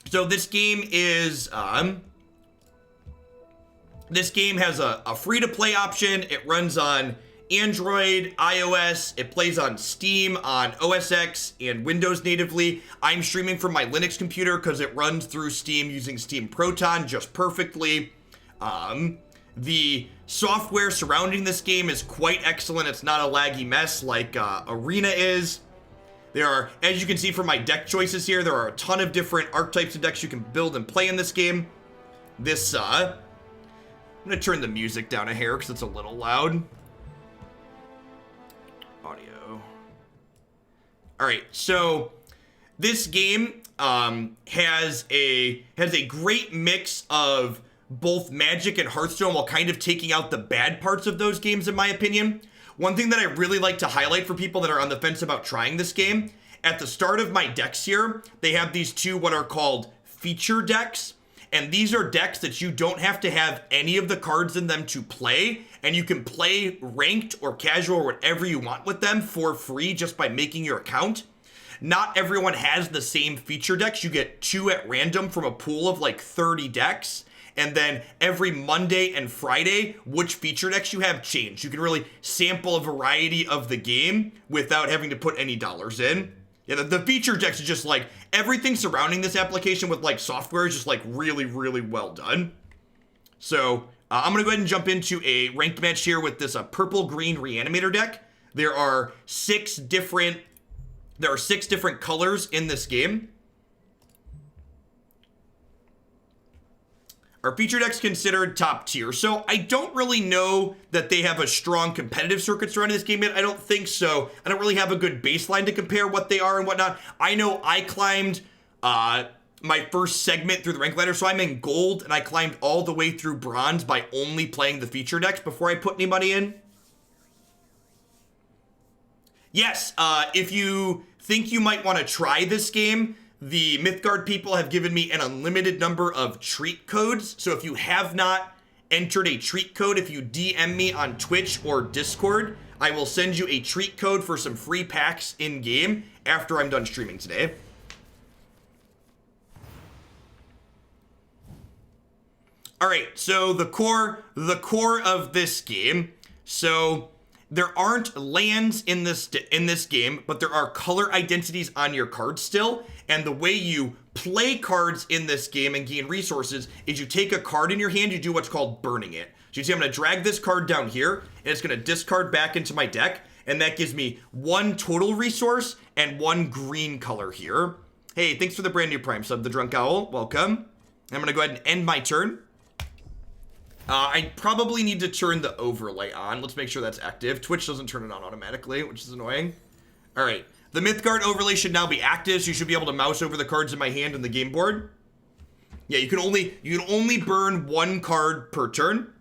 So this game is, this game has a free-to-play option. It runs on Android, iOS. It plays on Steam, on OS X, and Windows natively. I'm streaming from my Linux computer because it runs through Steam using Steam Proton just perfectly. The software surrounding this game is quite excellent. It's not a laggy mess like Arena is. There are, as you can see from my deck choices here, there are a ton of different archetypes of decks you can build and play in this game. This, I'm gonna turn the music down a hair because it's a little loud. Audio. All right, so this game has a great mix of both Magic and Hearthstone while kind of taking out the bad parts of those games, in my opinion. One thing that I really like to highlight for people that are on the fence about trying this game, at the start of my decks here, they have these two what are called feature decks. And these are decks that you don't have to have any of the cards in them to play, and you can play ranked or casual or whatever you want with them for free just by making your account. Not everyone has the same feature decks. You get 2 at random from a pool of like 30 decks. And then every Monday and Friday, which feature decks you have change. You can really sample a variety of the game without having to put any dollars in. Yeah, the feature decks is just like everything surrounding this application with like software is just like really, really well done. So I'm gonna go ahead and jump into a ranked match here with this purple-green Reanimator deck. There are 6 different colors in this game. Our feature deck's considered top tier, so I don't really know that they have a strong competitive circuit surrounding this game yet. I don't think so. I don't really have a good baseline to compare what they are and whatnot. I know I climbed my first segment through the rank ladder, so I'm in gold, and I climbed all the way through bronze by only playing the feature decks before I put anybody in. Yes, if you think you might want to try this game, the Mythgard people have given me an unlimited number of treat codes. So if you have not entered a treat code, if you DM me on Twitch or Discord, I will send you a treat code for some free packs in game after I'm done streaming today. All right, so the core of this game. So there aren't lands in this game, but there are color identities on your cards still. And the way you play cards in this game and gain resources is you take a card in your hand, you do what's called burning it. So you see I'm gonna drag this card down here, and it's gonna discard back into my deck, and that gives me 1 total resource and 1 green color here. Hey, thanks for the brand new Prime sub, the Drunk Owl, welcome. I'm gonna go ahead and end my turn. I probably need to turn the overlay on. Let's make sure that's active. Twitch doesn't turn it on automatically, which is annoying. All right, the Mythgard overlay should now be active, so you should be able to mouse over the cards in my hand on the game board. Yeah, you can only burn 1 card per turn.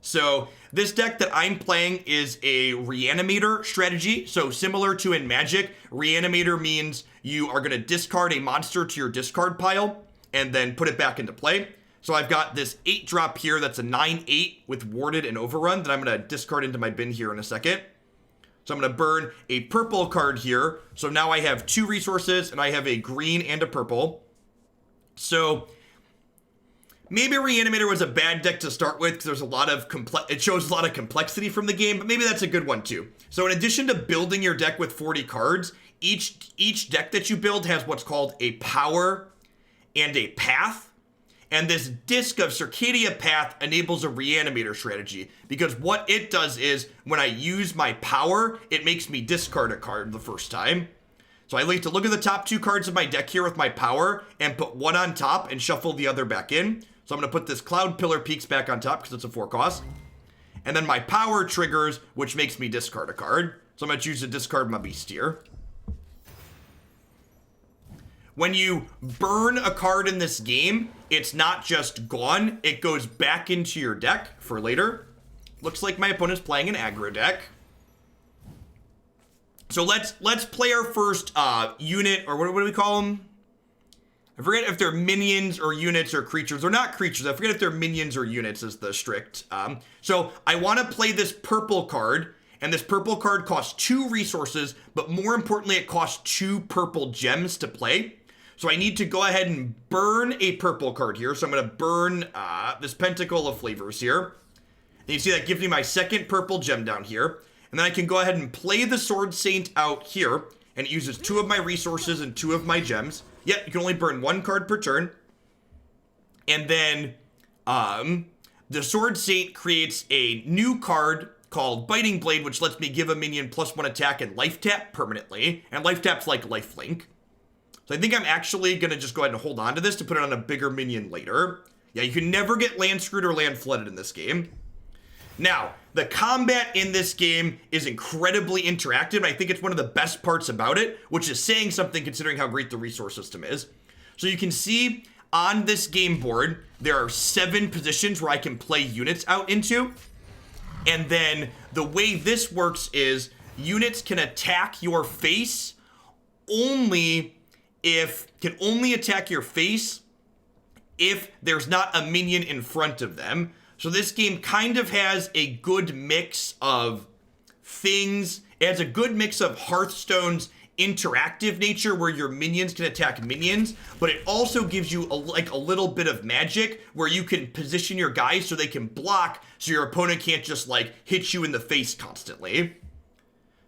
So this deck that I'm playing is a Reanimator strategy. So similar to in Magic, Reanimator means you are gonna discard a monster to your discard pile and then put it back into play. So I've got this 8-drop here that's a 9/8 with Warded and Overrun that I'm going to discard into my bin here in a second. So I'm going to burn a purple card here. So now I have 2 resources and I have a green and a purple. So maybe Reanimator was a bad deck to start with because there's a lot of it shows a lot of complexity from the game, but maybe that's a good one too. So in addition to building your deck with 40 cards, each deck that you build has what's called a power and a path. And this disc of Circadia Path enables a Reanimator strategy because what it does is when I use my power, it makes me discard a card the first time. So I like to look at the top 2 cards of my deck here with my power and put 1 on top and shuffle the other back in. So I'm going to put this Cloud Pillar Peaks back on top because it's a 4 cost. And then my power triggers, which makes me discard a card. So I'm going to choose to discard my Beast here. When you burn a card in this game, it's not just gone, it goes back into your deck for later. Looks like my opponent's playing an aggro deck. So let's play our first unit, or what do we call them? I forget if they're minions or units or creatures. They're not creatures. I forget if they're minions or units is the strict. So I want to play this purple card, and this purple card costs 2 resources, but more importantly, it costs 2 purple gems to play. So I need to go ahead and burn a purple card here. So I'm going to burn this Pentacle of Flavors here. And you see that gives me my second purple gem down here. And then I can go ahead and play the Sword Saint out here. And it uses 2 of my resources and 2 of my gems. Yep, you can only burn 1 card per turn. And then the Sword Saint creates a new card called Biting Blade, which lets me give a minion +1 attack and life tap permanently. And life tap's like lifelink. So I think I'm actually going to just go ahead and hold on to this to put it on a bigger minion later. Yeah, you can never get land screwed or land flooded in this game. Now, the combat in this game is incredibly interactive. I think it's one of the best parts about it, which is saying something considering how great the resource system is. So you can see on this game board, there are 7 positions where I can play units out into. And then the way this works is units can attack your face can only attack your face if there's not a minion in front of them. So this game kind of has a good mix of things. It has a good mix of Hearthstone's interactive nature where your minions can attack minions, but it also gives you a little bit of magic where you can position your guys so they can block so your opponent can't just like hit you in the face constantly.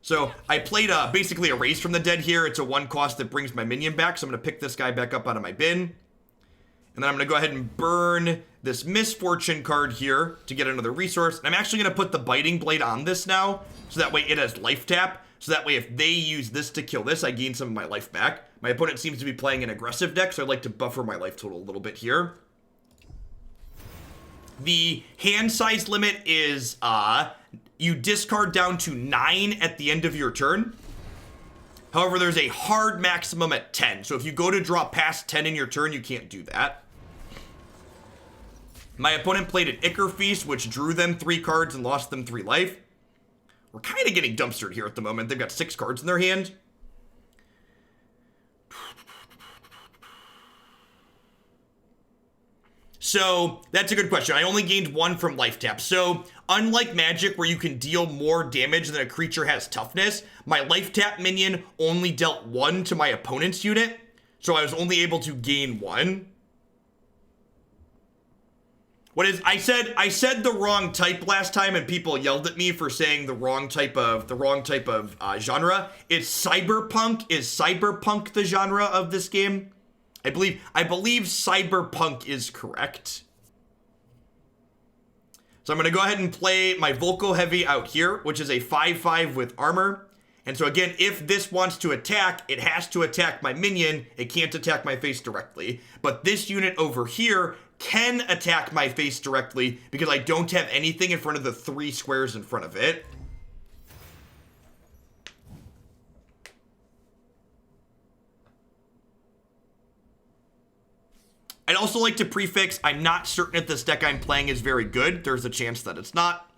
So I played basically a Raise from the Dead here. It's a 1 cost that brings my minion back. So I'm going to pick this guy back up out of my bin. And then I'm going to go ahead and burn this Misfortune card here to get another resource. And I'm actually going to put the Biting Blade on this now. So that way it has life tap. So that way if they use this to kill this, I gain some of my life back. My opponent seems to be playing an aggressive deck, so I'd like to buffer my life total a little bit here. The hand size limit is you discard down to 9 at the end of your turn. However, there's a hard maximum at 10. So if you go to draw past 10 in your turn, you can't do that. My opponent played an Ichor Feast, which drew them 3 cards and lost them 3 life. We're kind of getting dumpstered here at the moment. They've got 6 cards in their hand. So that's a good question. I only gained 1 from life tap. So unlike Magic where you can deal more damage than a creature has toughness, my life tap minion only dealt 1 to my opponent's unit. So I was only able to gain 1. I said the wrong type last time and people yelled at me for saying the wrong type of genre. It's cyberpunk. Is cyberpunk the genre of this game? I believe cyberpunk is correct. So I'm going to go ahead and play my Volko Heavy out here, which is a 5/5 with armor. And so again, if this wants to attack, it has to attack my minion. It can't attack my face directly. But this unit over here can attack my face directly because I don't have anything in front of the 3 squares in front of it. I'd also like to prefix, I'm not certain if this deck I'm playing is very good. There's a chance that it's not.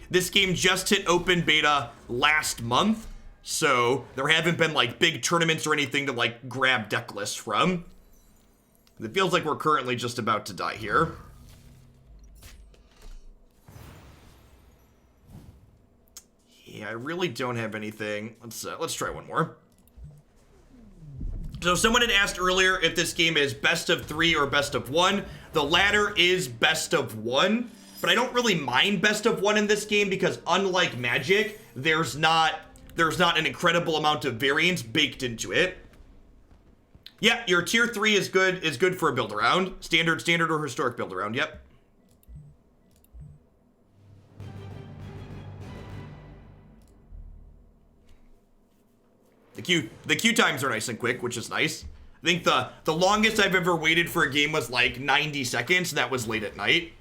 This game just hit open beta last month, so there haven't been like big tournaments or anything to like grab deck lists from. It feels like we're currently just about to die here. Yeah, I really don't have anything. Let's try one more. So someone had asked earlier if this game is best of 3 or best of 1. The latter is best of 1, but I don't really mind best of 1 in this game because unlike Magic, there's not an incredible amount of variance baked into it. Yeah, your tier 3 is good for a build around. Standard or historic build around, yep. The queue times are nice and quick, which is nice. I think the longest I've ever waited for a game was like 90 seconds, and that was late at night.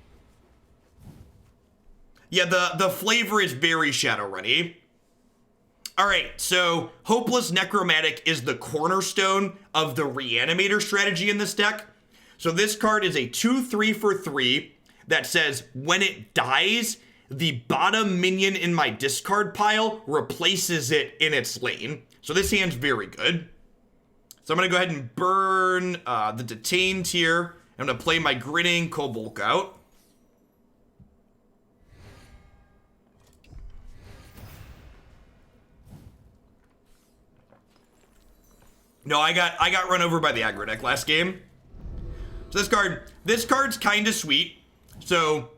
Yeah, the flavor is very Shadowrun-y. Alright, so Hopeless Necromantic is the cornerstone of the Reanimator strategy in this deck. So this card is a 2/3 for 3 that says when it dies, the bottom minion in my discard pile replaces it in its lane. So this hand's very good. So I'm going to go ahead and burn the Detained here. I'm going to play my Grinning kolobok out. No, I got run over by the aggro deck last game. So this card's kind of sweet. So,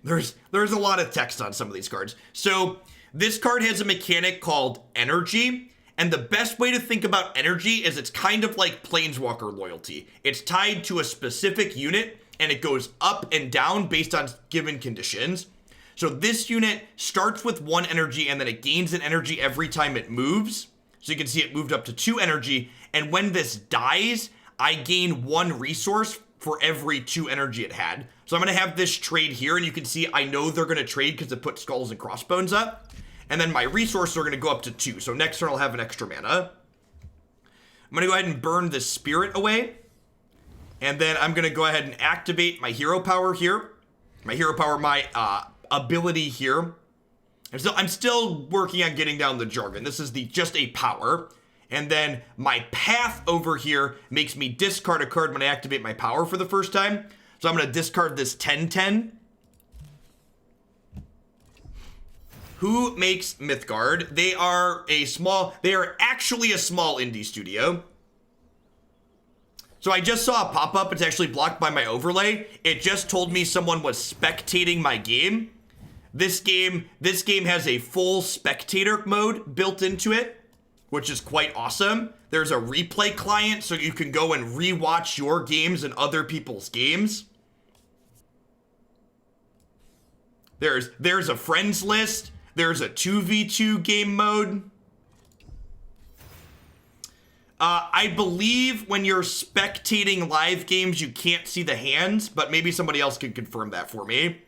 there's a lot of text on some of these cards. So this card has a mechanic called energy. And the best way to think about energy is it's kind of like Planeswalker loyalty. It's tied to a specific unit and it goes up and down based on given conditions. So this unit starts with 1 energy and then it gains an energy every time it moves. So you can see it moved up to 2 energy. And when this dies, I gain 1 resource for every 2 energy it had. So I'm going to have this trade here and you can see I know they're going to trade because it put skulls and crossbones up. And then my resources are going to go up to 2. So next turn I'll have an extra mana. I'm going to go ahead and burn the spirit away. And then I'm going to go ahead and activate my hero power here. My hero power, my ability here. And so I'm still working on getting down the jargon. This is just a power. And then my path over here makes me discard a card when I activate my power for the first time. So I'm going to discard this 10/10. Who makes Mythgard? They are actually a small indie studio. So I just saw a pop-up. It's actually blocked by my overlay. It just told me someone was spectating my game. This game has a full spectator mode built into it, which is quite awesome. There's a replay client so you can go and rewatch your games and other people's games. There's a friends list. There's a 2v2 game mode. I believe when you're spectating live games, you can't see the hands, but maybe somebody else can confirm that for me.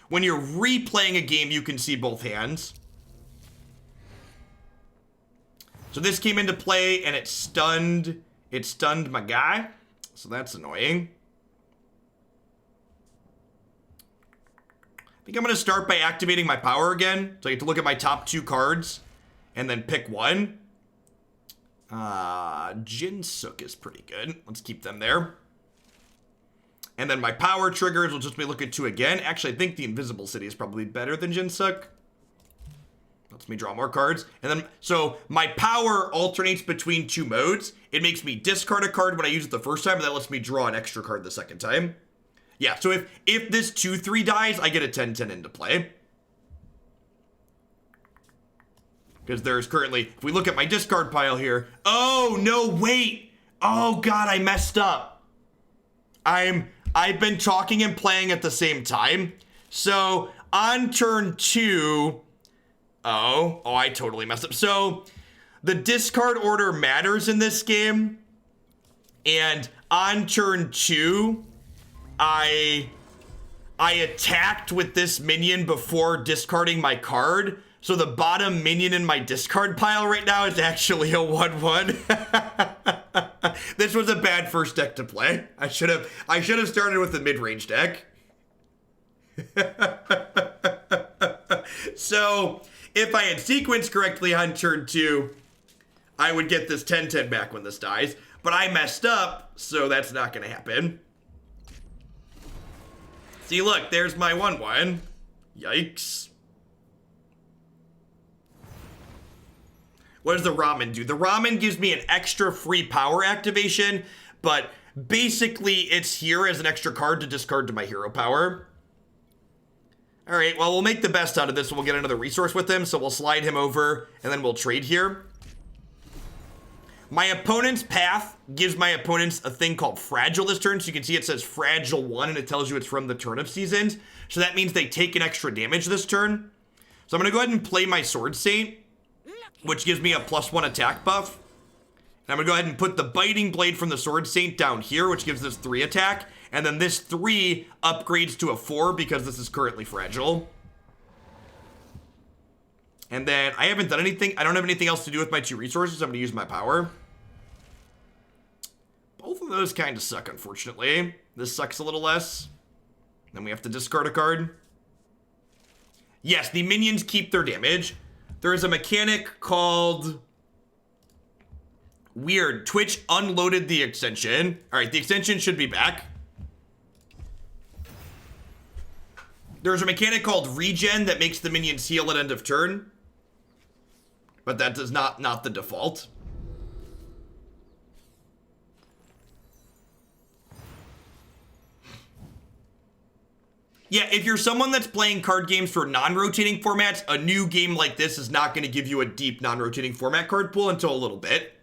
When you're replaying a game, you can see both hands. So this came into play and it stunned my guy. So that's annoying. I think I'm going to start by activating my power again. So I get to look at my top 2 cards and then pick one. Jin-sook is pretty good. Let's keep them there. And then my power triggers will just be look at 2 again. Actually, I think the Invisible City is probably better than jin-sook. Lets me draw more cards. And then, so my power alternates between 2 modes. It makes me discard a card when I use it the first time, and that lets me draw an extra card the second time. Yeah, so if this 2/3 dies, I get a 10/10 into play. Because there's currently, if we look at my discard pile here, oh, no, wait. Oh, God, I messed up. I've been talking and playing at the same time. So on turn 2, I totally messed up. So the discard order matters in this game. And on turn 2, I attacked with this minion before discarding my card. So the bottom minion in my discard pile right now is actually a 1/1. This was a bad first deck to play. I should have started with the mid-range deck. So if I had sequenced correctly on turn 2, I would get this 10/10 back when this dies. But I messed up, so that's not going to happen. See, look, there's my 1/1. Yikes. What does the ramen do? The ramen gives me an extra free power activation, but basically it's here as an extra card to discard to my hero power. All right, well, we'll make the best out of this and we'll get another resource with him, so we'll slide him over and then we'll trade here. My opponent's path gives my opponents a thing called fragile this turn. So you can see it says fragile 1 and it tells you it's from the turnip seasons. So that means they take an extra damage this turn. So I'm going to go ahead and play my Sword Saint, which gives me a +1 attack buff. And I'm going to go ahead and put the Biting Blade from the Sword Saint down here, which gives this 3 attack. And then this 3 upgrades to a 4 because this is currently fragile. And then I haven't done anything. I don't have anything else to do with my 2 resources. I'm going to use my power. Both of those kind of suck, unfortunately. This sucks a little less. Then we have to discard a card. Yes, the minions keep their damage. There is a mechanic called... Weird. Twitch unloaded the extension. All right, the extension should be back. There's a mechanic called regen that makes the minions heal at end of turn. But that does not the default. Yeah, if you're someone that's playing card games for non-rotating formats, a new game like this is not going to give you a deep non-rotating format card pool until a little bit.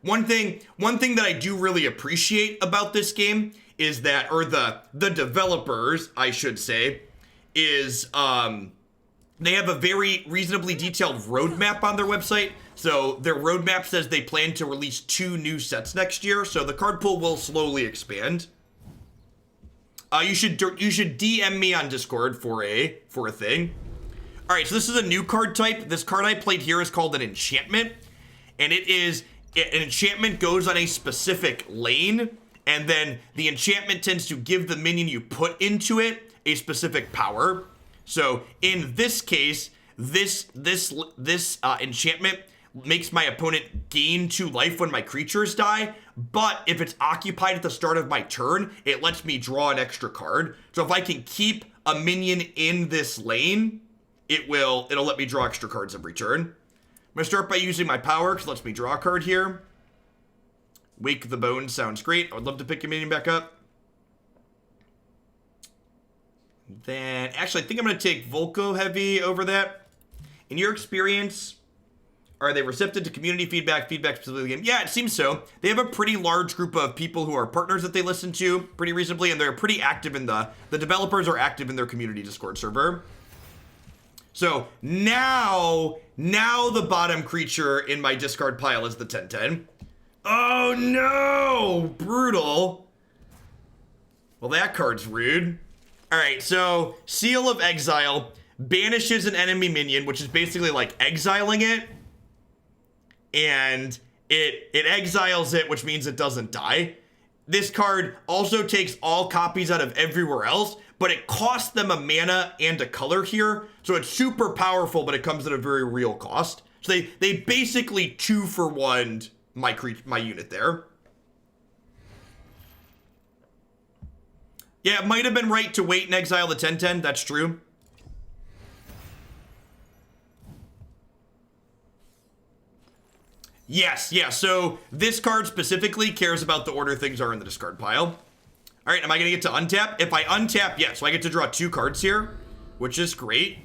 One thing that I do really appreciate about this game is that, or the developers, I should say, is they have a very reasonably detailed roadmap on their website. So their roadmap says they plan to release 2 new sets next year, so the card pool will slowly expand. You should DM me on Discord for a thing. All right, so this is a new card type. This card I played here is called an enchantment, and an enchantment goes on a specific lane, and then the enchantment tends to give the minion you put into it a specific power. So in this case, this enchantment makes my opponent gain 2 life when my creatures die, but if it's occupied at the start of my turn, it lets me draw an extra card. So if I can keep a minion in this lane, it'll let me draw extra cards every turn. I'm gonna start by using my power, because it lets me draw a card here. Wake the Bones sounds great. I would love to pick a minion back up. Then, actually, I think I'm gonna take Volkov Heavy over that. In your experience, are they receptive to community feedback specifically the game? Yeah, it seems so. They have a pretty large group of people who are partners that they listen to pretty reasonably, and they're pretty active in the developers are active in their community Discord server. So now the bottom creature in my discard pile is the 10/10. Oh no, brutal. Well, that card's rude. All right, so Seal of Exile banishes an enemy minion, which is basically like exiling it. And it exiles it, which means it doesn't die. This card also takes all copies out of everywhere else, but it costs them a mana and a color here. So it's super powerful, but it comes at a very real cost. So they basically 2-for-1'd my unit there. Yeah, it might have been right to wait and exile the 10/10. That's true. Yes, yeah, so this card specifically cares about the order things are in the discard pile. All right, am I gonna get to untap? If I untap, yes, so I get to draw 2 cards here, which is great.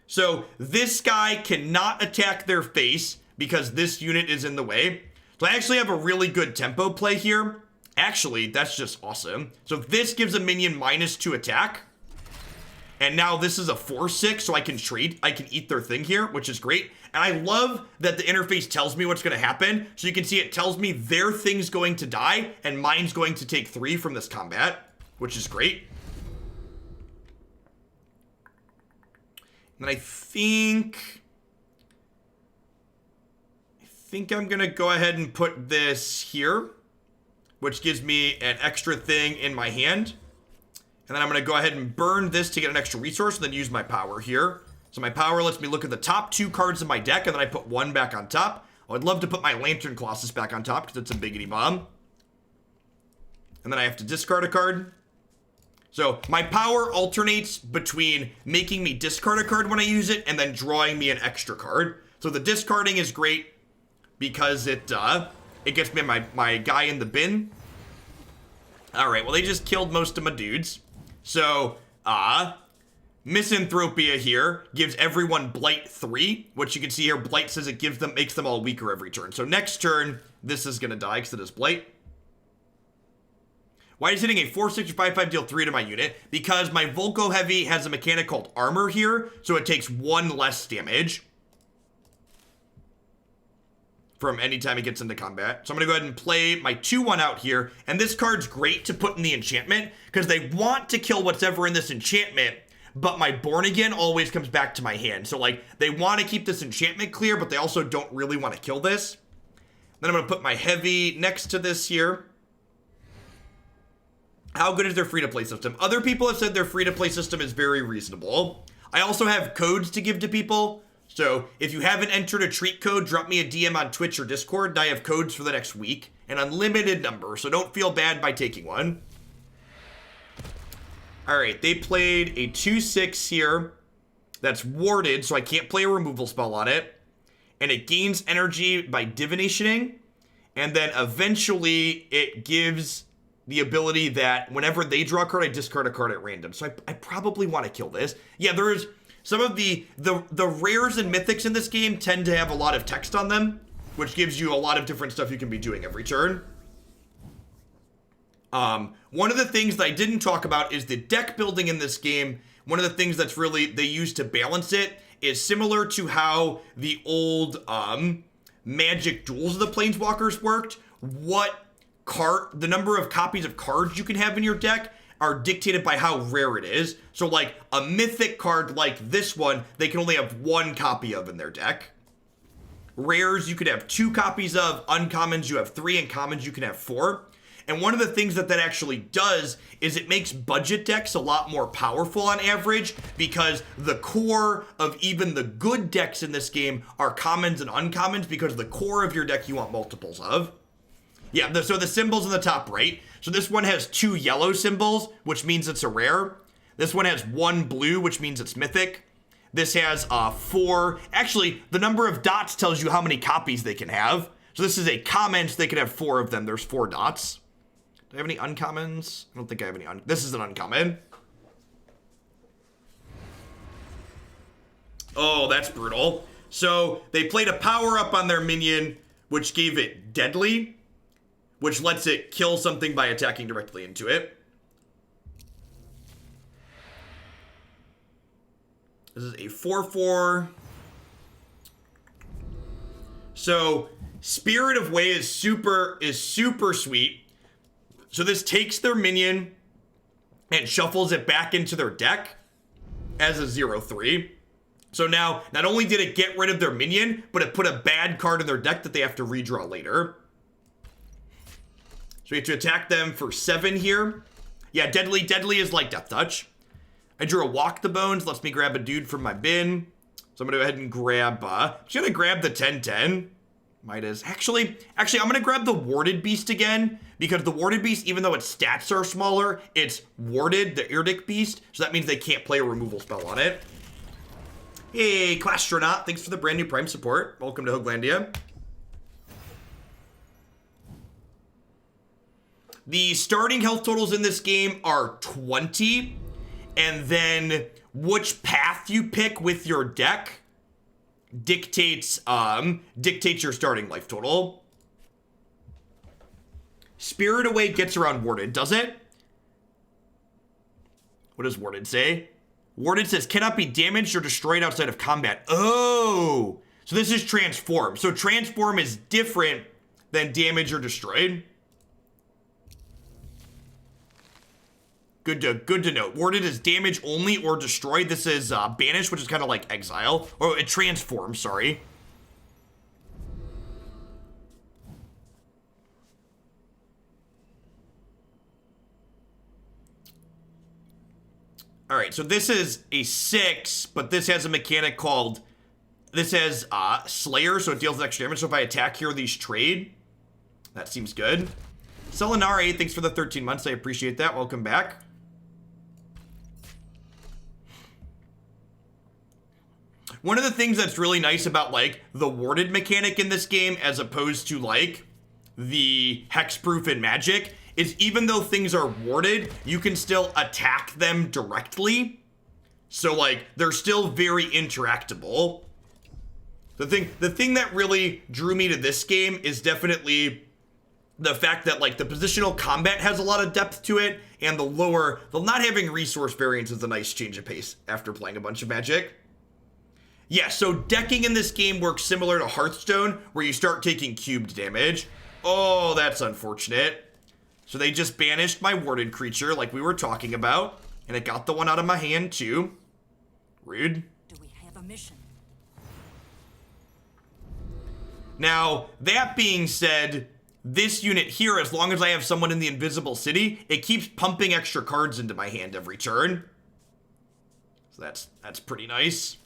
So this guy cannot attack their face because this unit is in the way. So I actually have a really good tempo play here. Actually, that's just awesome. So this gives a minion -2 attack. And now this is a 4/6, so I can eat their thing here, which is great. And I love that the interface tells me what's going to happen. So you can see it tells me their thing's going to die, and mine's going to take 3 from this combat, which is great. And I think I'm going to go ahead and put this here, which gives me an extra thing in my hand. And then I'm going to go ahead and burn this to get an extra resource, and then use my power here. So my power lets me look at the top 2 cards in my deck, and then I put 1 back on top. I would love to put my Lantern Colossus back on top, because it's a biggity bomb. And then I have to discard a card. So my power alternates between making me discard a card when I use it, and then drawing me an extra card. So the discarding is great, because it gets me my guy in the bin. All right, well, they just killed most of my dudes. So, Misanthropia here gives everyone Blight 3, which you can see here, Blight says it makes them all weaker every turn. So next turn, this is gonna die because it is Blight. Why is hitting a 4/6 or 5/5 deal 3 to my unit? Because my Volkov Heavy has a mechanic called Armor here, so it takes 1 less damage from any time it gets into combat. So I'm gonna go ahead and play my 2/1 out here, and this card's great to put in the enchantment, because they want to kill whatever in this enchantment, but my Born Again always comes back to my hand. So like, they want to keep this enchantment clear, but they also don't really want to kill this. Then I'm gonna put my Heavy next to this here. How good is their free-to-play system? Other people have said their free-to-play system is very reasonable. I also have codes to give to people. So if you haven't entered a treat code, drop me a DM on Twitch or Discord, and I have codes for the next week. An unlimited number, so don't feel bad by taking one. All right, they played a 2/6 here. That's warded, so I can't play a removal spell on it. And it gains energy by divinationing. And then eventually it gives the ability that whenever they draw a card, I discard a card at random. So I probably want to kill this. Yeah, there's some of the rares and mythics in this game tend to have a lot of text on them, which gives you a lot of different stuff you can be doing every turn. One of the things that I didn't talk about is the deck building in this game. One of the things that's really they use to balance it is similar to how the old Magic Duels of the Planeswalkers worked. The number of copies of cards you can have in your deck are dictated by how rare it is. So like a mythic card like this one, they can only have 1 copy of in their deck. Rares you could have 2 copies of, uncommons you have 3, and commons you can have 4. And one of the things that actually does is it makes budget decks a lot more powerful on average, because the core of even the good decks in this game are commons and uncommons, because the core of your deck you want multiples of. Yeah, so the symbols in the top right. So this one has 2 yellow symbols, which means it's a rare. This one has 1 blue, which means it's mythic. This has 4. Actually, the number of dots tells you how many copies they can have. So this is a common, so they can have 4 of them. There's 4 dots. Do I have any uncommons? I don't think I have any this is an uncommon. Oh, that's brutal. So they played a power up on their minion, which gave it deadly, which lets it kill something by attacking directly into it. This is a 4/4. So Spirit of Way is super sweet. So this takes their minion and shuffles it back into their deck as a 0/3. So now, not only did it get rid of their minion, but it put a bad card in their deck that they have to redraw later. So we have to attack them for 7 here. Yeah, deadly is like Death Touch. I drew a Walk the Bones, lets me grab a dude from my bin. So I'm gonna go ahead and grab, just gonna grab the 10/10. Midas. Actually, I'm gonna grab the Warded Beast again, because the Warded Beast, even though its stats are smaller, it's warded, the Indrik Beast, so that means they can't play a removal spell on it. Hey, Clastronaut, thanks for the brand new Prime support. Welcome to Hooglandia. The starting health totals in this game are 20, and then which path you pick with your deck dictates your starting life total. Spirit Away gets around Warded, does it? What does Warded say? Warded says cannot be damaged or destroyed outside of combat. Oh, so this is Transform. So Transform is different than damage or destroyed. Good to know. Warded is damage only or destroyed. This is Banish, which is kind of like Exile. Or it transforms, sorry. All right, so this is a 6, but this has a mechanic called, this has Slayer, so it deals extra damage. So if I attack here, these trade. That seems good. Selenare, thanks for the 13 months. I appreciate that. Welcome back. One of the things that's really nice about like the warded mechanic in this game, as opposed to like the hexproof in Magic, is even though things are warded, you can still attack them directly. So like they're still very interactable. The thing that really drew me to this game is definitely the fact that like the positional combat has a lot of depth to it, and the not having resource variance is a nice change of pace after playing a bunch of Magic. Yeah, so decking in this game works similar to Hearthstone, where you start taking cubed damage. Oh, that's unfortunate. So they just banished my warded creature like we were talking about, and it got the one out of my hand too. Rude. Do we have a mission? Now, that being said, this unit here, as long as I have someone in the invisible city, it keeps pumping extra cards into my hand every turn. So that's pretty nice.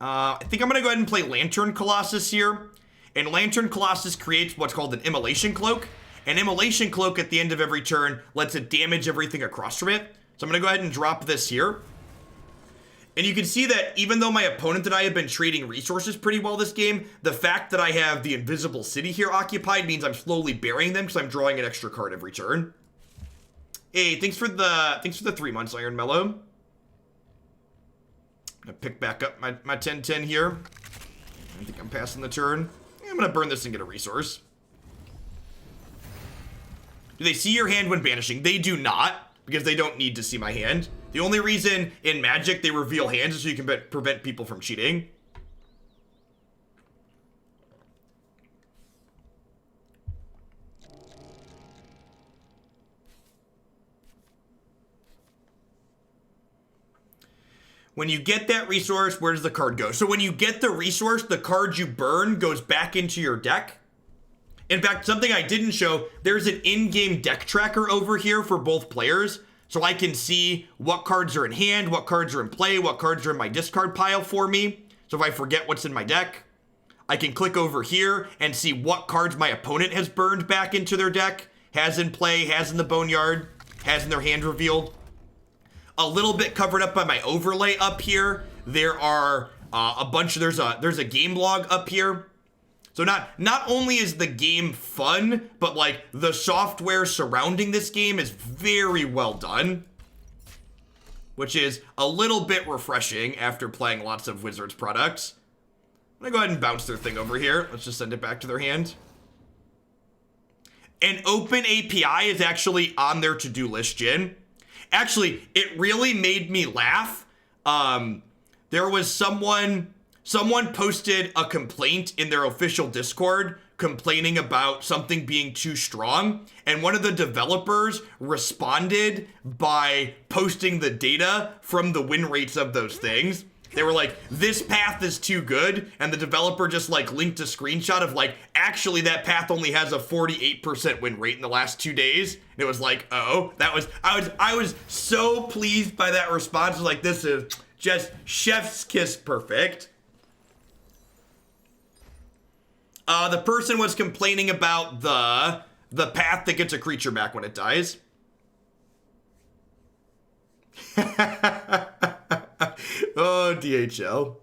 I think I'm going to go ahead and play Lantern Colossus here. And Lantern Colossus creates what's called an Immolation Cloak. An Immolation Cloak at the end of every turn lets it damage everything across from it. So I'm going to go ahead and drop this here. And you can see that even though my opponent and I have been trading resources pretty well this game, the fact that I have the Invisible City here occupied means I'm slowly burying them because I'm drawing an extra card every turn. Hey, thanks for the 3 months, Iron Mellow. I'm gonna pick back up my 10-10 here. I think I'm passing the turn. I'm gonna burn this and get a resource. Do they see your hand when banishing? They do not, because they don't need to see my hand. The only reason in Magic they reveal hands is so you can prevent people from cheating. When you get that resource, where does the card go? So when you get the resource, the card you burn goes back into your deck. In fact, something I didn't show, there's an in-game deck tracker over here for both players. So I can see what cards are in hand, what cards are in play, what cards are in my discard pile for me. So if I forget what's in my deck, I can click over here and see what cards my opponent has burned back into their deck, has in play, has in the boneyard, has in their hand revealed. A little bit covered up by my overlay up here. There are a bunch of, there's a game log up here. So not only is the game fun, but like the software surrounding this game is very well done, which is a little bit refreshing after playing lots of Wizards products. I'm gonna go ahead and bounce their thing over here. Let's just send it back to their hand. An open API is actually on their to-do list, Jin. Actually, it really made me laugh. There was someone posted a complaint in their official Discord complaining about something being too strong, and one of the developers responded by posting the data from the win rates of those things. They were like, this path is too good, and the developer just like linked a screenshot of like, actually that path only has a 48% win rate in the last 2 days. And it was like, oh, I was so pleased by that response. Like, this is just chef's kiss perfect. The person was complaining about the path that gets a creature back when it dies. Oh, DHL.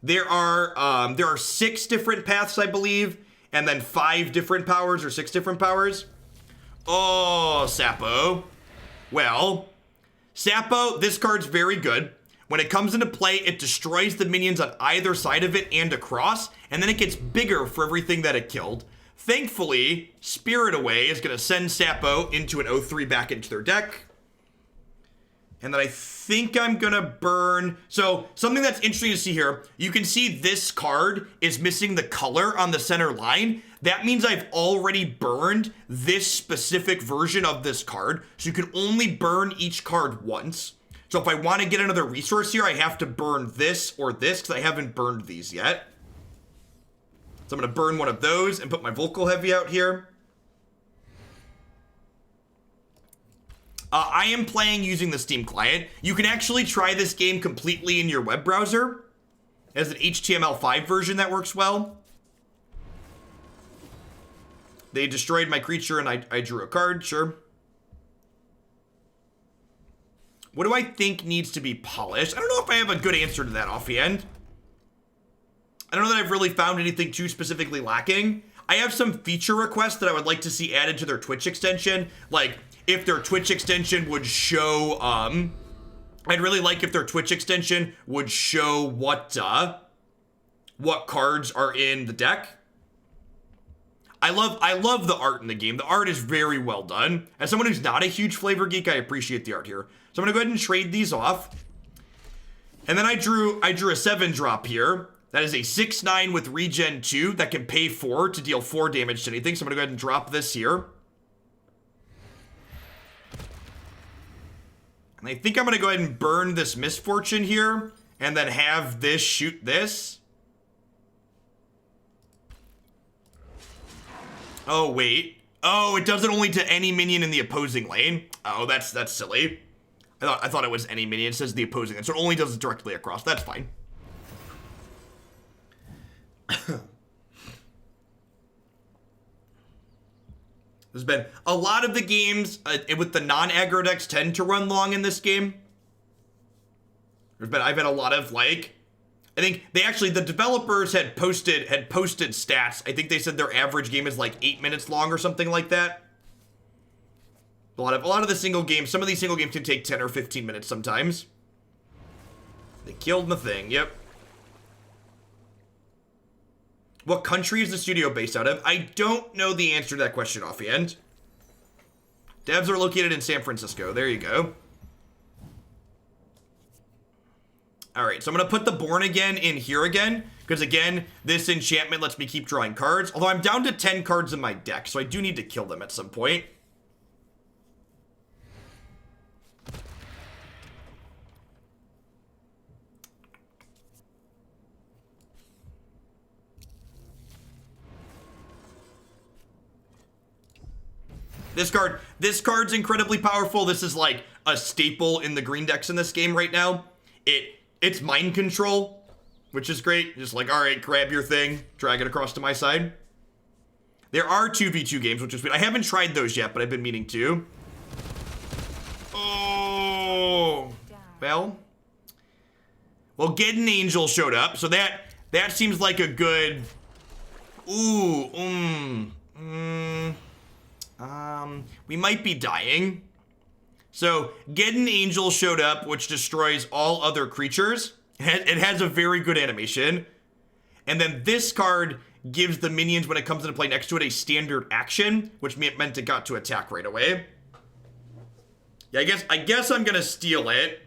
There are 6 different paths, I believe, and then 5 different powers or 6 different powers. Oh, Sapo. Well, Sapo, this card's very good. When it comes into play, it destroys the minions on either side of it and across, and then it gets bigger for everything that it killed. Thankfully, Spirit Away is going to send Sapo into an 0-3 back into their deck. And then I think I'm going to burn. So something that's interesting to see here, you can see this card is missing the color on the center line. That means I've already burned this specific version of this card. So you can only burn each card once. So if I want to get another resource here, I have to burn this or this because I haven't burned these yet. So I'm going to burn one of those and put my Vocal Heavy out here. I am playing using the Steam client. You can actually try this game completely in your web browser. It has an HTML5 version that works well. They destroyed my creature and I drew a card, sure. What do I think needs to be polished? I don't know if I have a good answer to that offhand. I don't know that I've really found anything too specifically lacking. I have some feature requests that I would like to see added to their Twitch extension. Like, if their Twitch extension would show, I'd really like if their Twitch extension would show what cards are in the deck. I love the art in the game. The art is very well done. As someone who's not a huge flavor geek, I appreciate the art here. So I'm gonna go ahead and trade these off. And then I drew a 7-drop here. That is a 6/9 with regen 2 that can pay 4 to deal 4 damage to anything. So I'm gonna go ahead and drop this here. And I think I'm gonna go ahead and burn this misfortune here and then have this shoot this. Oh, wait. Oh, it does it only to any minion in the opposing lane. Oh, that's silly. I thought it was any minion. It says the opposing lane, so it only does it directly across. That's fine. There's been a lot of the games with the non-aggro decks tend to run long in this game. I've had a lot of like, I think the developers had posted stats. I think they said their average game is like 8 minutes long or something like that. A lot of the single games, some of these single games can take 10 or 15 minutes sometimes. They killed the thing, yep. What country is the studio based out of? I don't know the answer to that question offhand. Devs are located in San Francisco. There you go. Alright, so I'm going to put the Born Again in here again. Because again, this enchantment lets me keep drawing cards. Although I'm down to 10 cards in my deck, so I do need to kill them at some point. This card's incredibly powerful. This is like a staple in the green decks in this game right now. It's mind control, which is great. Just like, all right, grab your thing, drag it across to my side. There are 2v2 games, which is weird. I haven't tried those yet, but I've been meaning to. Oh, well, Getting Angel showed up, so that seems like a good. We might be dying. So, Getting Angel showed up, which destroys all other creatures. It has a very good animation. And then this card gives the minions, when it comes into play next to it, a standard action, which meant it got to attack right away. Yeah, I guess I'm gonna steal it.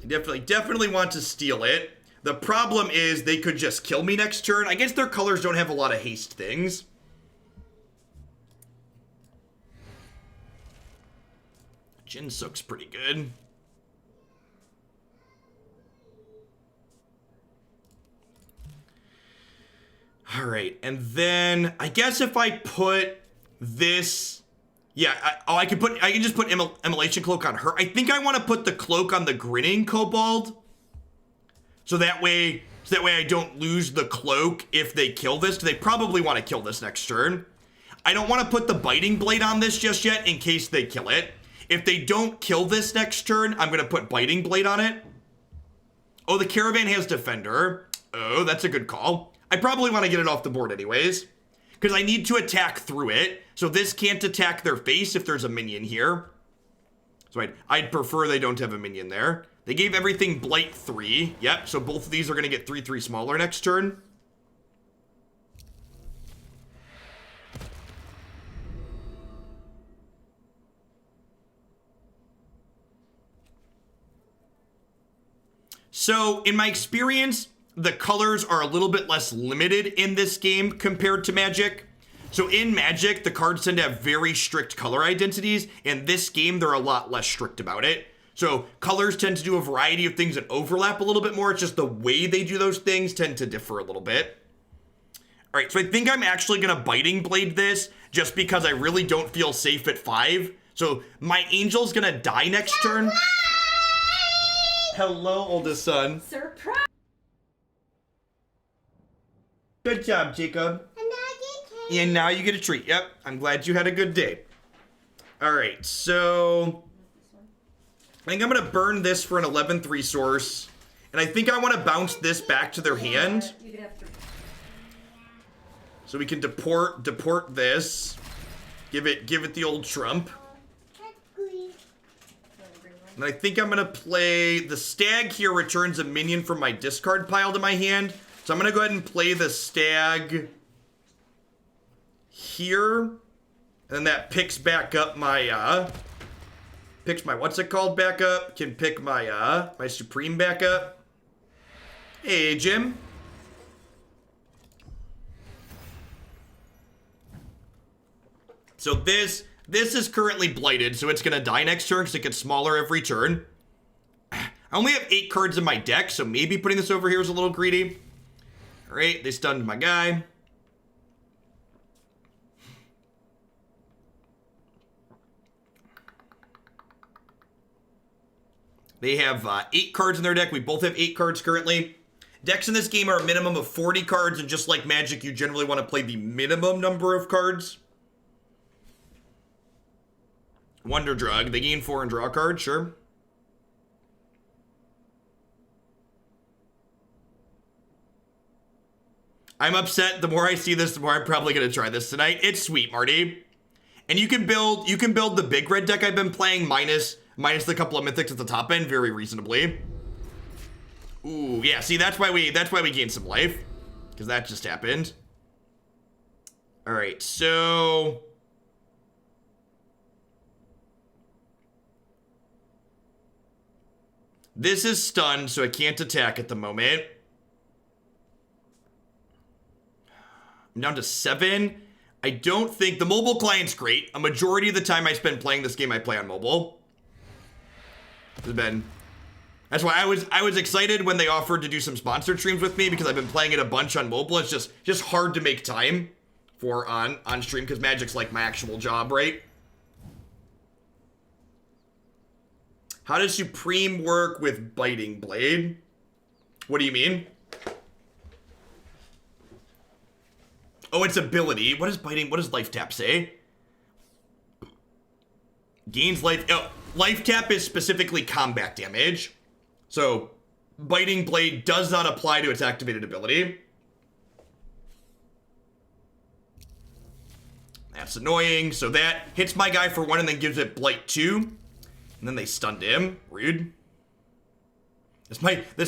I definitely want to steal it. The problem is they could just kill me next turn. I guess their colors don't have a lot of haste things. Jin-sook's pretty good. All right, and then I guess if I put this, yeah, I can just put Immolation Cloak on her. I think I want to put the cloak on the Grinning Kobold, so that way I don't lose the cloak if they kill this, because they probably want to kill this next turn. I don't want to put the Biting Blade on this just yet in case they kill it. If they don't kill this next turn, I'm going to put Biting Blade on it. Oh, the Caravan has Defender. Oh, that's a good call. I probably want to get it off the board anyways, because I need to attack through it. So this can't attack their face if there's a minion here. So I'd prefer they don't have a minion there. They gave everything Blight 3. Yep, so both of these are going to get 3/3 smaller next turn. So, in my experience, the colors are a little bit less limited in this game compared to Magic. So in Magic, the cards tend to have very strict color identities. In this game, they're a lot less strict about it. So colors tend to do a variety of things that overlap a little bit more. It's just the way they do those things tend to differ a little bit. All right, so I think I'm actually going to Biting Blade this just because I really don't feel safe at 5. So my Angel's going to die next turn. Hello, oldest son. Surprise! Good job, Jacob. And now you get a treat. Yep, I'm glad you had a good day. All right, so I think I'm going to burn this for an 11th resource. And I think I want to bounce this back to their hand. So we can deport this. Give it the old Trump. And I think I'm going to play the Stag here, returns a minion from my discard pile to my hand. So I'm going to go ahead and play the Stag here. And then that picks back up my, picks my, what's it called back up? Can pick my, my Supreme back up. Hey, Jim. So this is currently blighted, so it's going to die next turn because it gets smaller every turn. I only have 8 cards in my deck, so maybe putting this over here is a little greedy. All right, they stunned my guy. They have 8 cards in their deck. We both have 8 cards currently. Decks in this game are a minimum of 40 cards, and just like Magic, you generally want to play the minimum number of cards. Wonder Drug. They gain 4 and draw a card, sure. I'm upset. The more I see this, the more I'm probably going to try this tonight. It's sweet, Marty. And you can build the big red deck I've been playing minus the couple of mythics at the top end very reasonably. Ooh, yeah, see, that's why we gained some life, because that just happened. All right, so this is stunned, so I can't attack at the moment. I'm down to 7. I don't think the mobile client's great. A majority of the time I spend playing this game, I play on mobile. That's why I was excited when they offered to do some sponsored streams with me, because I've been playing it a bunch on mobile. It's just hard to make time for on stream, because Magic's like my actual job, right? How does Supreme work with Biting Blade? What do you mean? Oh, it's ability. What does Life Tap say? Gains life. Oh, Life Tap is specifically combat damage. So, Biting Blade does not apply to its activated ability. That's annoying. So that hits my guy for 1 and then gives it Blight 2. And then they stunned him. Rude. This